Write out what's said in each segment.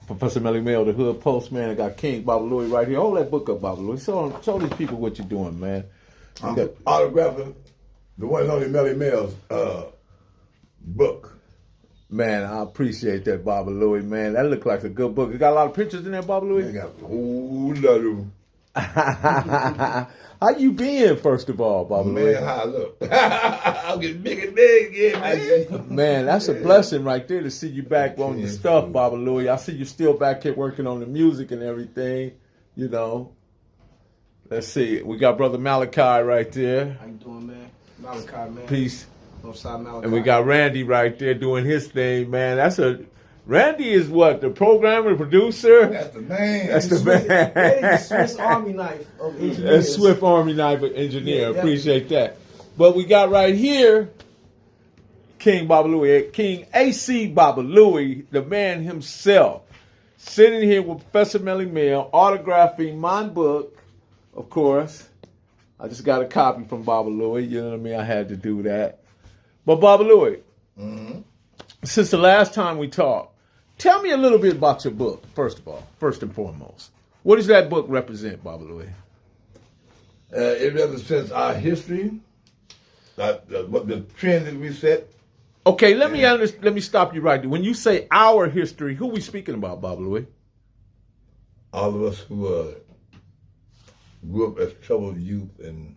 Professor Melly Mail, the Hood Postman. I got King Bobalouie right here. Hold that book up, Bobalouie. Show these people what you're doing, man. I'm autographing the one and only Melly Mail's book. Man, I appreciate that, Bobalouie, man. That looks like a good book. You got a lot of pictures in there, Bobalouie? I got a whole lot of them. How you been, first of all, Bobalouie? Man, how I look. I'm getting big and big again, man. Man, that's a blessing right there to see you back on the stuff, Bobalouie. I see you still back here working on the music and everything, you know. Let's see. We got Brother Malachi right there. How you doing, man? Malachi, man. Peace. Northside Malachi. And we got Randy right there doing his thing, man. Randy is what? The programmer, the producer? That's the man. That's the man. Randy's the Swiss Army knife of engineers. That's Swift Army knife engineer. Yeah, appreciate that. But we got right here King Bobalouie, King A.C. Bobalouie, the man himself, sitting here with Professor Melly Mail, autographing my book, of course. I just got a copy from Bobalouie. You know what I mean? I had to do that. But Bobalouie, since the last time we talked, tell me a little bit about your book, first of all, first and foremost. What does that book represent, Bobalouie? It represents our history, the trend that we set. Okay, let me stop you right there. When you say our history, who we speaking about, Bobalouie? All of us who grew up as troubled youth and,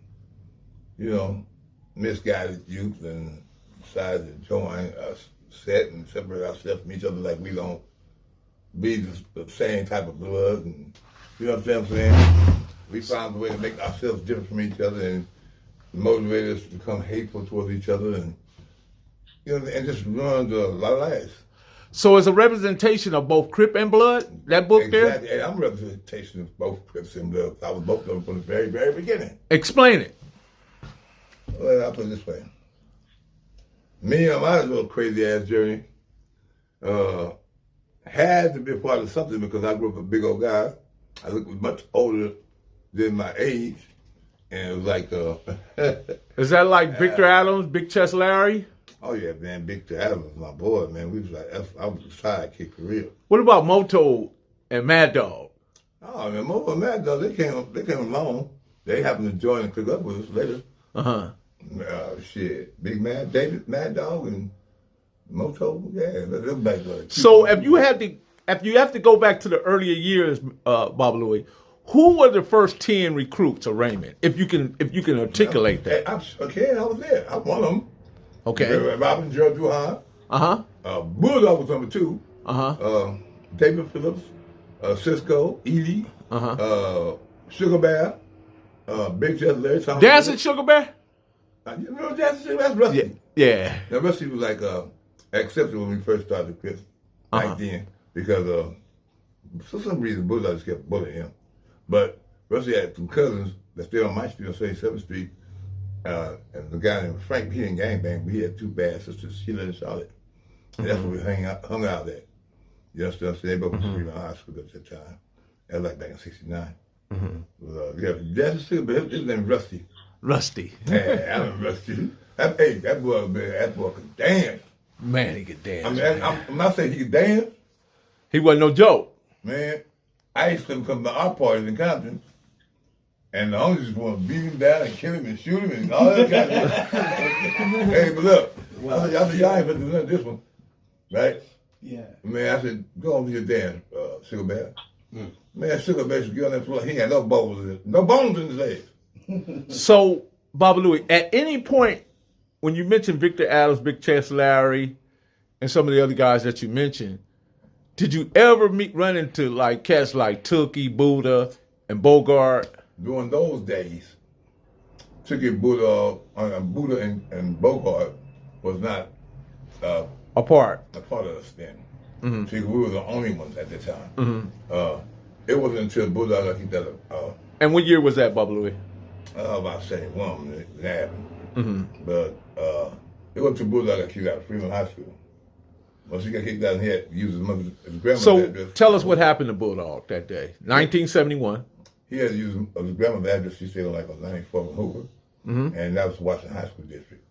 misguided youth and decided to join us, set and separate ourselves from each other like we don't be the same type of blood. And you know what I'm saying? We found a way to make ourselves different from each other and motivate us to become hateful towards each other and and just ruin a lot of lives. So it's a representation of both Crip and Blood, that book exactly. there? And I'm a representation of both Crips and Blood. I was both of them from the very, very beginning. Explain it. Well, I'll put it this way. Me on my little crazy ass journey had to be a part of something because I grew up a big old guy. I looked much older than my age. And it was like... Is that like Victor Adams, Big Chest Larry? Oh, yeah, man. Victor Adams was my boy, man. We was like... I was a sidekick for real. What about Moto and Mad Dog? Oh, man. Moto and Mad Dog, they came along. They happened to join and click up with us later. Uh-huh. Shit. Big Mad Dog and Moto, yeah. Them back there. So if you have to go back to the earlier years, Bobalouie, who were the first 10 recruits of Raymond? If you can articulate that. I was there. I was one of them. Okay. Robin Gerald Duhan. Uh-huh. Bulldog was number 2. Uh-huh. David Phillips, Cisco, Edie, Sugar Bear, Big Chest Larry Thomas. Dancing Sugar Bear? You remember Dancing Sugar Bear? That's Rusty. Yeah. Now Rusty was like exceptional when we first started Chris back then because for some reason Bulldog just kept bullying him. But Rusty had some cousins that stayed on my street on 77th Street. And the guy named Frank, he didn't gangbang, but he had 2 bad sisters, Sheila and Charlotte. And that's where we hung out at. You understand what I'm saying? They both went to Freeman High School at that time. That was like back in 69. That's his name Rusty. Rusty. Yeah, I'm Rusty. That boy could dance. Man, he could dance. I'm not saying he could dance. He wasn't no joke. Man, I used to come to our parties in Compton, and the homies just want to beat him down and kill him and shoot him and all that kind of stuff. Hey, but look, I said, y'all ain't finna do this one, right? Yeah. Man, I said, go on to your dance, Sugar Bear. Man, Sugar Bear should get on that floor. He had no bones in his legs. So, Bobalouie, at any point when you mentioned Victor Adams, Big Chest Larry, and some of the other guys that you mentioned, did you ever run into like cats like Tookie, Buddha, and Bogart? During those days, Tookie, Buddha and Bogart was not a part of us then. See, we were the only ones at the time. It wasn't until Bulldog I think that. And what year was that, Bobalouie? About 71 when it happened. But it wasn't until Bulldog got kicked out of Freeman High School. Once he got kicked out, he had to use his grandmother's address. So tell us what happened to Bulldog that day, 1971. He had to use his grandmother's address. She stayed on like on 94 and Hoover, and that was Washington High School District.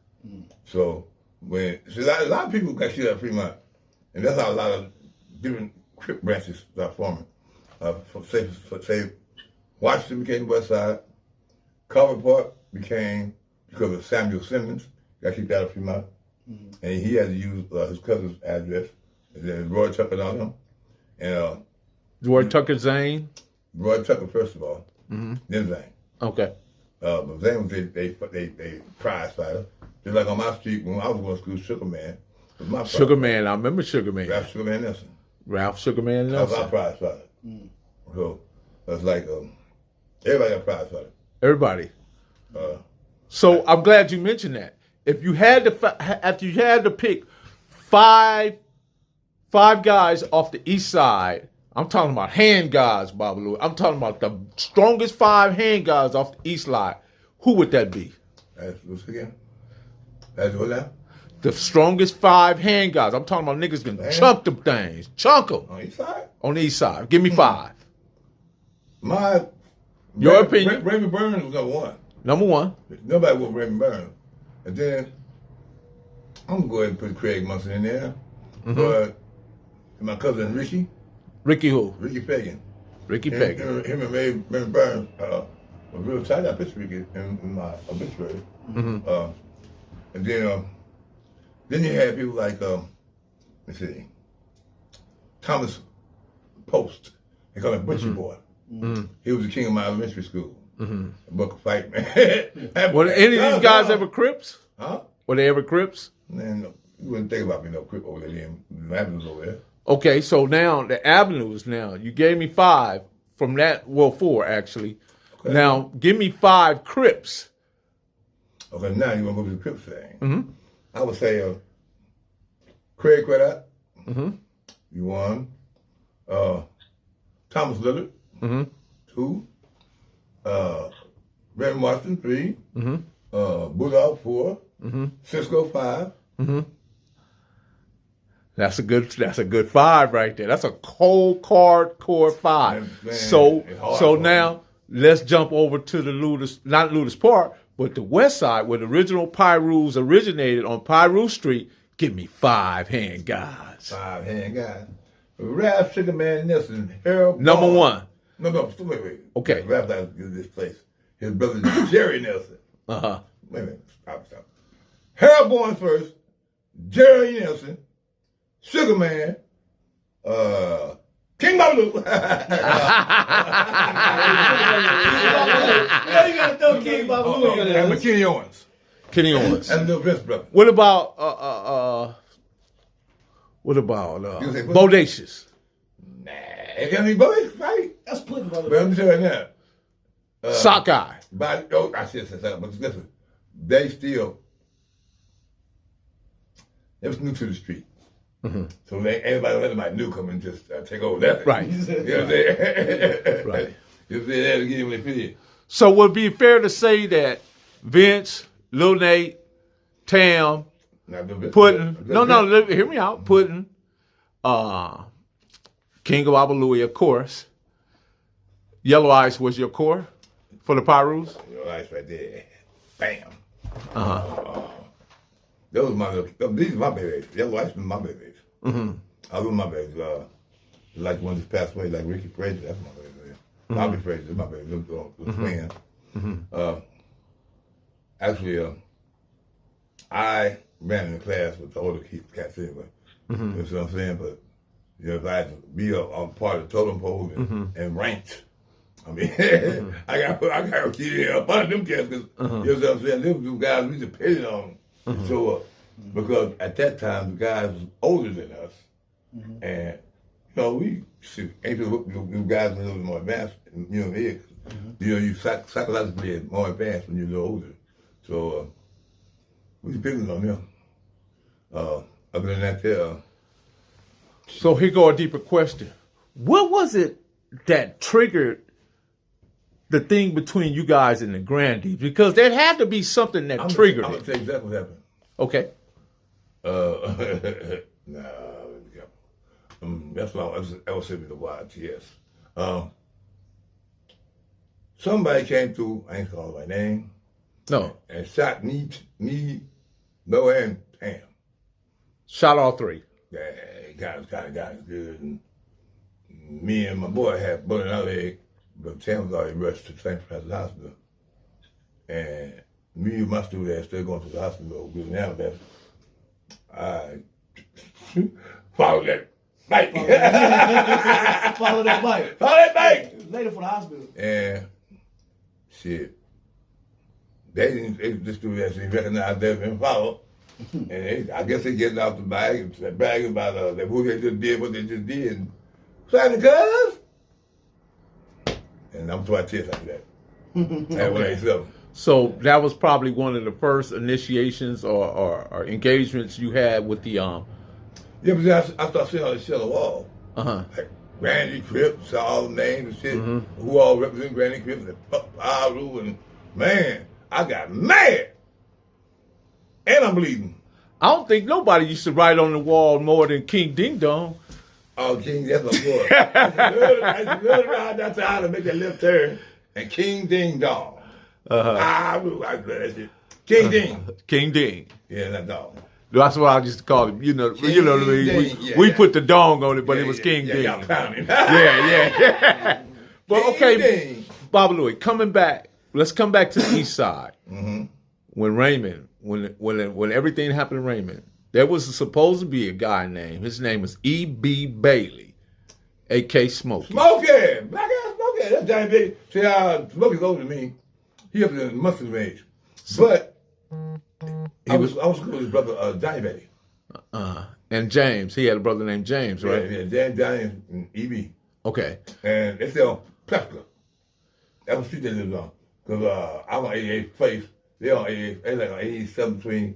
So a lot of people got kicked out of Fremont, and that's how a lot of different Crip branches start forming. Say Washington became the West Side. Carver Park became, because of Samuel Simmons, got kicked out of Fremont, and he had to use his cousin's address, and then Roy Tucker on him. And Roy Tucker Zane. Roy Tucker, first of all, then Zane. Okay. But Zane was they prize fighter. Just like on my street, when I was going to school, Sugar Man was my prize Sugar Man. I remember Sugar Man. Ralph Sugar Man Nelson. Ralph Sugar Man That was Nelson. our prize fighter. So it's like everybody got prize fighter. Everybody. Uh, So I'm glad you mentioned that. If you had to, after you had to pick five guys off the east side, I'm talking about hand guys, Bobalouie. I'm talking about the strongest 5 hand guys off the east side. Who would that be? what's again? That's what now? The strongest 5 hand guys. I'm talking about niggas can Man. chunk them things. Chunk them On each side? on the east side. Give me 5. Your opinion. Raymond Burns was number 1. Number 1. Nobody want Raymond Burns. And then I'm gonna go ahead and put Craig Munson in there. But my cousin Ricky Ricky who? Fagan. Ricky Peck. Him and Raymond Burns was real tight. I picture Ricky in my obituary. And then you had people like let's see, Thomas Post. They call him Butcher Boy. He was the king of my elementary school. Book of fight, man. Were any of these guys ever Crips? Huh? Were they ever Crips? Man, no, you wouldn't think about me no Crip over there. The Avenues over there. Okay, so now the avenues. Now you gave me 5 from that. Well, 4 actually. Okay. Now give me 5 Crips. Okay, now you want to go to the Crip thing. I would say Craig Credit. You won. Thomas Lillard. 2. Raymond Washington 3. Bulldog 4. Cisco 5. That's a good 5 right there. That's a cold core 5. Man, so it's hard so for now let's jump over to the not Ludus Park, but the west side where the original Pyrus originated on Pyru Street. Give me 5 hand guys. 5 hand guys. Ralph Sugar Man Nelson. Harold Number Ball. 1. No, wait. Okay. Ralph got to this place. His brother Jerry Nelson. Wait a minute. Stop. Harold Bourne first. Jerry Nelson. Sugar Man. King Babalouie. You gotta throw King Bobalouie in there. And McKinney Owens. Kenny Owens. And the Vince brother. What about Bodacious? Nah. It can't be boys, right? That's pudding, brother. But I'm telling you now. Sockeye. I should say that, but listen, they was new to the street. So everybody knew come and just take over that. Right. You know what I'm saying? Right. You say that to give them their feel. So would it be fair to say that Vince, Lil Nate, Tam, Puddin', hear me out, Puddin', King of Bobalouie, of course. Yellow Ice was your core for the Pyrus? Yellow Ice right there. Bam. Those these are my babies. Yellow Ice was my babies. I love my babies. Like the ones that passed away, like Ricky Frazier, that's my baby. Bobby Frazier, that's my baby. Those twins. Actually, I ran in the class with the older cats anyway. You know what I'm saying? But if I had to be on part of the totem pole and ranked, I mean, I got to keep up under them cats because you know what I'm saying? Them guys we depended on to show up because at that time the guys was older than us, and we ain't them guys were a little more advanced. You psychologically more advanced when you're a little older. So we depended on them. Other than that, So here go a deeper question. What was it that triggered the thing between you guys and the Grandies? Because there had to be something that triggered I'm it. going to tell you exactly what happened. Okay. That's why I was saying the watch, yes. Somebody came through, I ain't calling my name. No. And shot me, Noah, and Pam. Shot all 3. Yeah, got it good. And me and my boy had bullet in our leg, but Tam was already rushed to St. Francis Hospital. And me and my student had still going to the hospital with an ambulance. I followed that bike. Follow that bike. Follow that bike. Later for the hospital. And shit, they just do that. They recognize they've been followed. And I guess they getting out the bag, bragging about that movie they just did, what they just did. Signing cuz. And I'm trying to tell you that. That's what I said. So that was probably one of the first initiations or engagements you had with the Yeah, but then I started seeing all this shit on the wall. Like Granny Crips, all the names and shit, who all represent Granny Crips and Paru, and man, I got mad. And I'm bleeding. I don't think nobody used to write on the wall more than King Ding Dong. Oh, King, that's my boy. I used to love to ride outside and make that left turn. And King Ding Dong. I love that shit. King Ding. King Ding. Yeah, that dog. That's what I used to call him. You know what I mean? Ding. We put the dong on it, but it was King yeah, Ding. y'all pound him. Yeah. But King okay, Ding. Bobalouie, coming back. Let's come back to the East Side. When Raymond, when everything happened to Raymond, there was supposed to be a guy named. His name was E.B. Bailey, A.K. Smokey. Smokey! Black ass Smokey! That's Johnny Baby. See, Smokey's older than me. He up in Muslim age. But I was cool with his brother, Johnny Baby. And James. He had a brother named James, right? Yeah, James, Johnny, and E.B. Okay. And they stay on Plefka. That's the street they live on. Because I'm on 88th place. They're on 88th. They're like on 87 between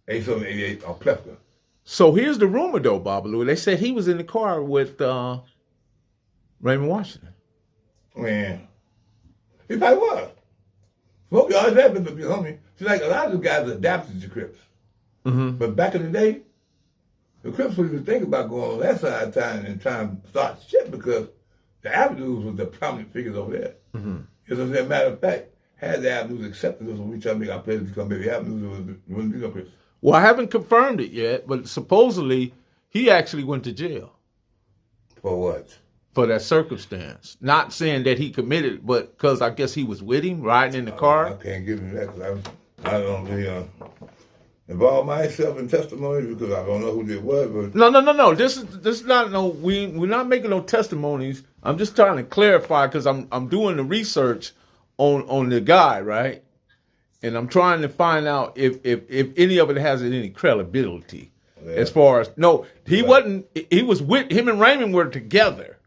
87 and 88 on Plefka. So here's the rumor, though, Bobalouie. They said he was in the car with Raymond Washington. Man, he probably was. Smokey always had been the homie. See, like a lot of the guys adapted to Crips. But back in the day, the Crips wouldn't even think about going on that side of town and trying to start shit because the Avenues was the prominent figures over there. As a matter of fact, had the Avenues accepted us when we tried to make our pledge to become baby Avenues, it wouldn't be no Crips. Well, I haven't confirmed it yet, but supposedly he actually went to jail. For what? For that circumstance. Not saying that he committed, but because I guess he was with him, riding in the car. I can't give him that because I don't really involve myself in testimony because I don't know who did what. But No. This is not we're not making no testimonies. I'm just trying to clarify because I'm doing the research on the guy, right? And I'm trying to find out if any of it has any credibility. Yeah. As far as he wasn't. He was with him and Raymond were together.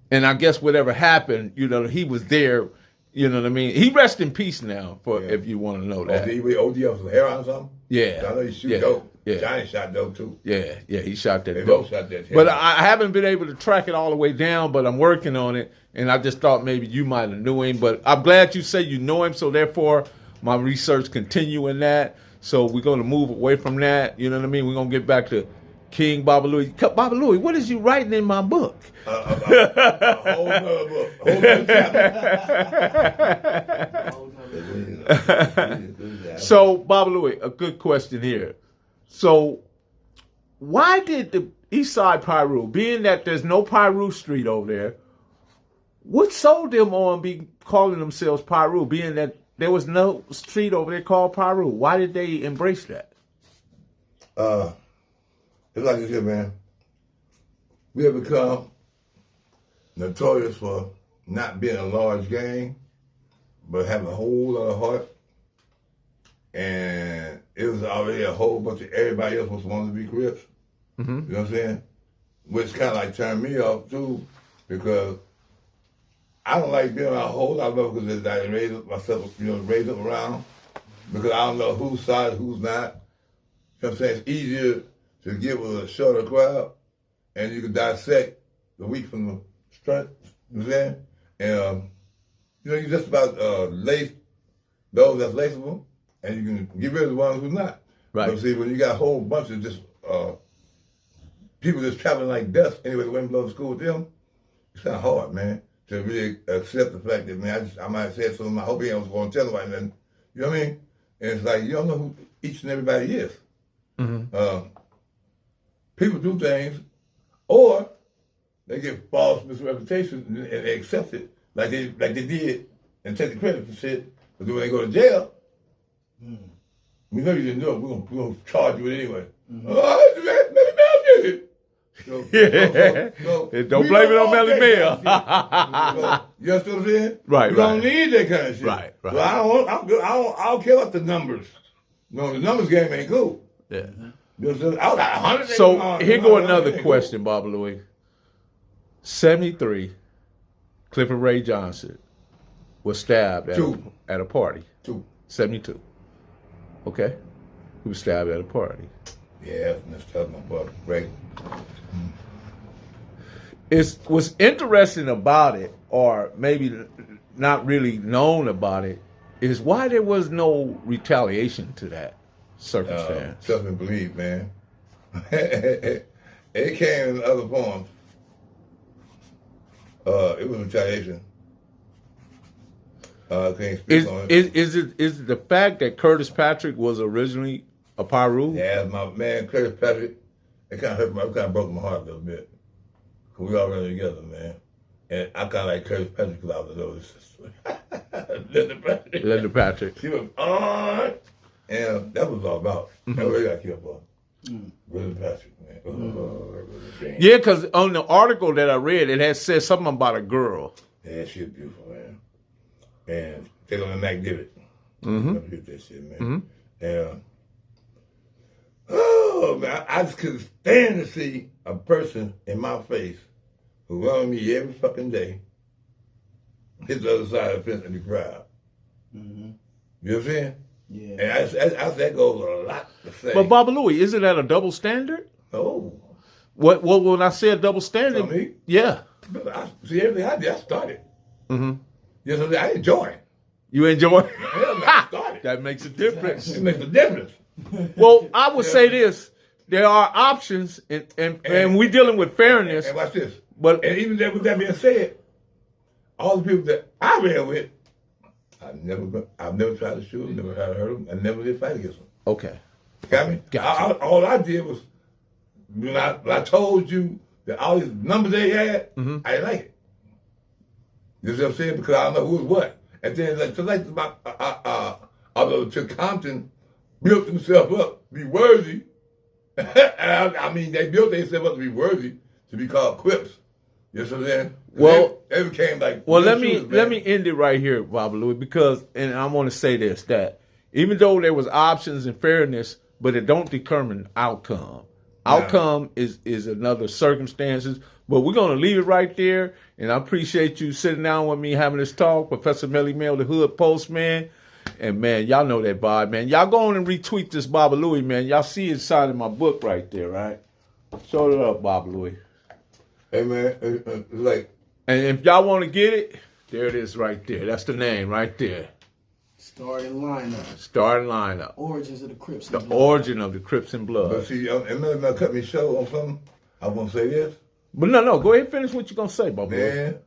And I guess whatever happened, he was there. You know what I mean? He rests in peace now. If you want to know that. OD of some hair on something. Yeah. I know he shoot dope. Yeah. Johnny shot dope too. Yeah, he shot that They dope. both shot that. But I haven't been able to track it all the way down, but I'm working on it. And I just thought maybe you might have knew him. But I'm glad you say you know him, so therefore my research continue in that. So we're going to move away from that. You know what I mean? We're going to get back to King Bobalouie. Bobalouie, what is you writing in my book? A whole nother book. A whole nother chapter. So, Bobalouie, a good question here. So, why did the East Side Piru, being that there's no Piru Street over there, what sold them on be calling themselves Piru, being that there was no street over there called Piru? Why did they embrace that? It's like this here, man. We have become notorious for not being a large gang, but having a whole lot of heart. And it was already a whole bunch of everybody else was wanting to be Crips. You know what I'm saying? Which kind of like turned me off too, because I don't like being around a whole lot of people because I raised up myself, raised up around, because I don't know whose side, who's not. You know what I'm saying? It's easier to get with a shorter crowd, and you can dissect the weak from the strength. You know what I'm saying? And you just about lace those that's laceable, and you can get rid of the ones who's not. Right. But see, when you got a whole bunch of just people just traveling like dust, anyway, the wind blows to school with them, it's kind of hard, man, to really accept the fact that, man, I might have said something. I hope he ain't going to tell nobody nothing. You know what I mean? And it's like you don't know who each and everybody is. People do things, or they get false misreputation and they accept it like they did and take the credit for shit. But then when they go to jail, we know you didn't do it. We're gonna charge you with it anyway. Oh, maybe Mel did it. So, don't blame it on Melly Mel. You understand what I'm saying? Right, We don't need that kind of shit. Right. So I don't care about the numbers. No, the numbers game ain't cool. Yeah. You understand? I was like 100. So here go another question, Bobalouie. 73, Clifford Ray Johnson was stabbed at a party. 72. Okay. He was stabbed at a party. Yeah, that's tough, my brother. Right. What's interesting about it, or maybe not really known about it, is why there was no retaliation to that circumstance. Trust and believe, man. It came in other forms. It was retaliation. I can't speak on it. Is it the fact that Curtis Patrick was originally a Piru? Yeah, my man Curtis Patrick, it kind of broke my heart a little bit. Cause we all ran together, man. And I kind of like Curtis Patrick because I was a little sister. Linda Patrick. She was on, and that was all about. That's what they got killed for. Linda Patrick, man. Yeah, because on the article that I read, it had said something about a girl. Yeah, she's beautiful, man. And Taylor and Mac did it. That shit, man. And oh man, I just couldn't stand to see a person in my face who run me every fucking day hit the other side of the fence in the crowd. You know what I'm saying? Yeah. And I that goes a lot to say. But Bobalouie, isn't that a double standard? No. What when I said double standard? Tell me. Yeah. I see everything I did. I started. You know what I'm saying? I enjoy it. You enjoy? I started. That makes a difference. It makes a difference. Well, I would say this: there are options, and we dealing with fairness. And watch this. But And even with that being said, all the people that I ran with, I've never tried to shoot them, never tried to hurt them, and never did fight against them. okay, Got me? Gotcha. All I did was when I told you that all these numbers they had, I didn't like it. You see what I'm saying? Because I don't know who was what. And then although Chick Compton built himself up to be worthy, I mean they built themselves up to be worthy to be called Crips. You know what I'm saying? Well, they became like. well, let me end it right here, Bobalouie, because and I want to say this that even though there was options and fairness, but it don't determine outcome. Outcome is another circumstances, but we're gonna leave it right there. And I appreciate you sitting down with me having this talk, Professor Melly Mel, the Hood Postman. And man, y'all know that vibe, man. Y'all go on and retweet this Bobalouie, man. Y'all see it inside of my book right there, right? Show it up, Bobalouie. Hey man, it's like. And if y'all want to get it, there it is right there. That's the name right there. Starting lineup. Starting lineup. Origins of the Crips. The origin of the Crips and Blood. But see, and Mel cut me short on something. I want to say this. But no, go ahead and finish what you're going to say, Bobalouie. Man,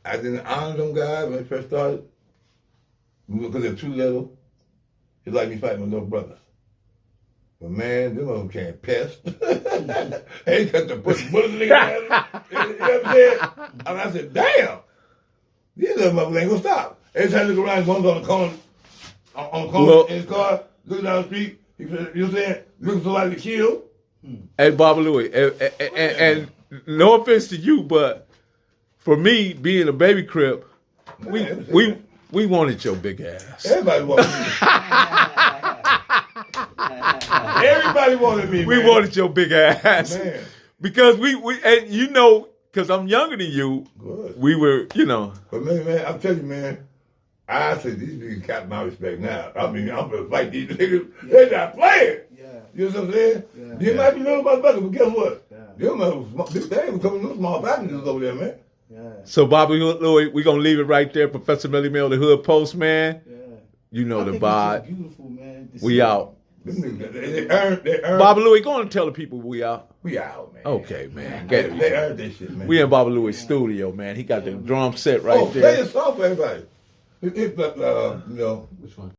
I didn't honor them guys when they first started because they're too little. It's like me fighting with little brothers. But man, them of them came pest. They got to put bullets in their ass. You know what I'm saying? And I said, damn, these little motherfuckers ain't gonna stop. Every time I look around, one's on the corner in his car, looking down the street, you know what I'm saying? Looking for somebody to kill. Hey, Bobalouie, and no offense to you, but for me, being a baby Crip, we wanted your big ass. Everybody wanted me. Everybody wanted me. We wanted your big ass. Man. Because we and you know, because I'm younger than you, Good. we were, you know. But man, I'm telling you, man, I said these niggas got my respect now. I mean, I'm gonna fight these niggas. They're not playing. Yeah. You know what I'm saying? Yeah. You might be little motherfucker, but guess what? Yeah. Them motherfuckers, they ain't coming no small packages over there, man. Yeah. So, Bobalouie, we're going to leave it right there. Professor Melly Mel, the Hood Postman. Yeah. You know I the think it's vibe. just beautiful, man. to We see. out. Them niggas, they earned. Bobalouie, go on and tell the people we out. We out, man. Okay, man. They Get it. earned that shit, man. We in Bobalouie's studio, man. He got the drum set right play there. a song for everybody. You know. Which one?